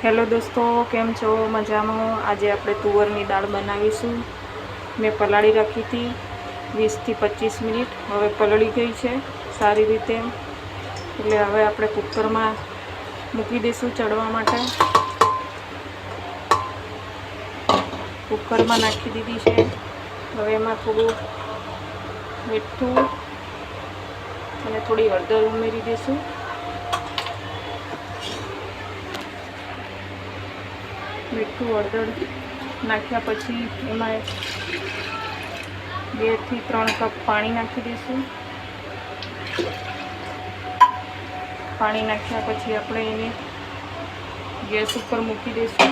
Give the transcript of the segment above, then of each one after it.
Hello દોસ્તો, કેમ છો? મજામાં? આજે આપણે તુવરની દાળ બનાવીશું. મેં પલાળી રાખી હતી 20 થી 25 મિનિટ. હવે પલળી ગઈ છે સારી રીતે, એટલે હવે આપણે કુકરમાં મૂકી દઈશું ચડવા માટે. કુકરમાં નાખી દીધી છે. હવે એમાં થોડું મીઠું અને થોડી હળદર ઉમેરી દઈશું. મીઠું હળદર નાખ્યા પછી એમાં 2 થી 3 કપ પાણી નાખી દઈશું. પાણી નાખ્યા પછી આપણે એને ગેસ ઉપર મૂકી દઈશું.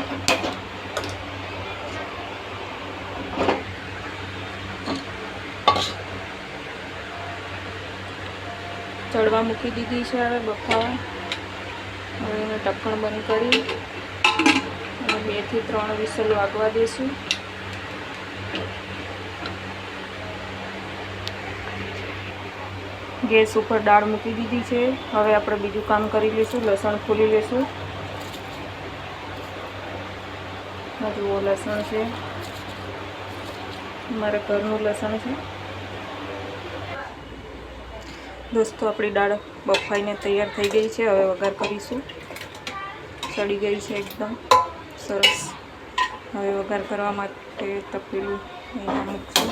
ચડવા મૂકી દીધી છે હવે બફાવા. હવે એને ઢક્કણ બંધ કરી અને 2 થી 3 વિસલ વાગવા દઈશું. ગેસ ઉપર દાળ મૂકી દીધી છે. હવે આપણે બીજું કામ કરી લઈશું. લસણ ફોલી લઈશું. જુઓ, લસણ છે, મારા ઘરનું લસણ છે. દોસ્તો, આપણી દાળ બફાઈને તૈયાર થઈ ગઈ છે. હવે વઘાર કરીશું. ચડી ગઈ છે એકદમ સરસ. હવે વઘાર કરવા માટે તપેલું અહીંયા મૂકશું.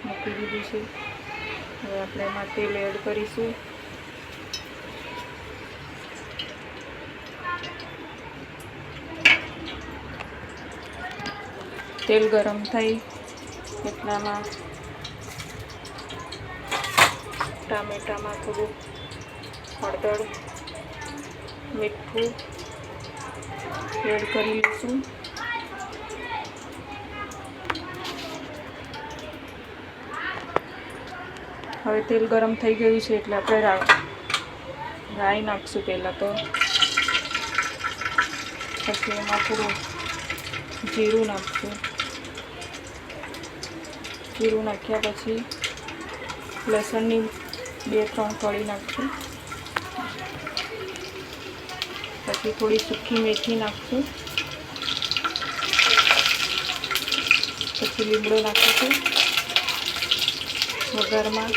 મૂકી દીધું છે. હવે આપણે એમાં તેલ એડ કરીશું. તેલ ગરમ થાય એટલામાં ટામેટામાં થોડું હળદર, મીઠું એડ કરી લઈશું. હવે તેલ ગરમ થઈ ગયું છે એટલે આપણે રાઈ નાખશું પહેલાં તો. પછી એમાં થોડું જીરું નાખશું. જીરું નાખ્યા પછી લસણની 2-3 કળી નાખશું. પછી થોડી સૂકી મેથી નાખશું. પછી લીમડો નાખીશું વઘારમાં.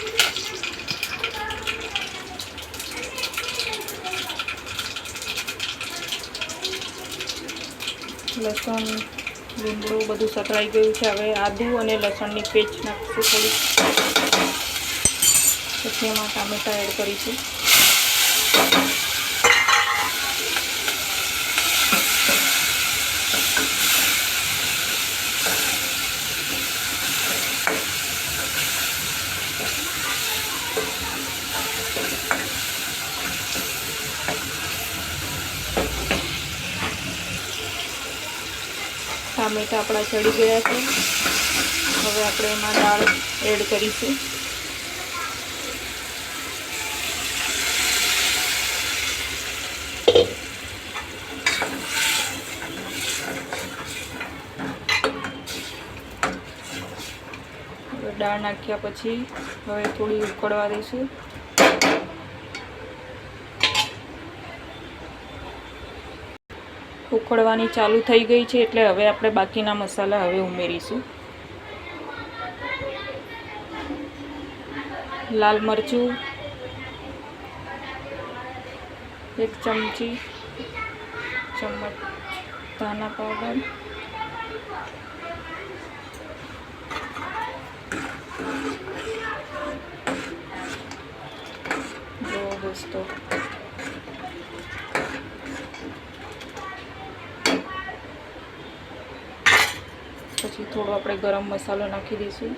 લસણ, લીમડું બધું સતળાઈ ગયું છે. હવે આદું અને લસણની પેસ્ટ નાખીશું થોડી. પછી એમાં ટામેટાં એડ કરીશું. ટામેટાં આપણા ચડી ગયા છે. હવે આપણે એમાં દાળ એડ કરીશું. દાળ નાખ્યા પછી હવે થોડી ઉકળવા દઈશું. ઉકળવાની ચાલુ થઈ ગઈ છે એટલે હવે આપણે બાકીના મસાલા હવે ઉમેરીશું. લાલ મરચું 1 ચમચી, ધાણા પાવડર, જો દોસ્તો, પછી થોડો આપણે ગરમ મસાલો નાખી દઈશું.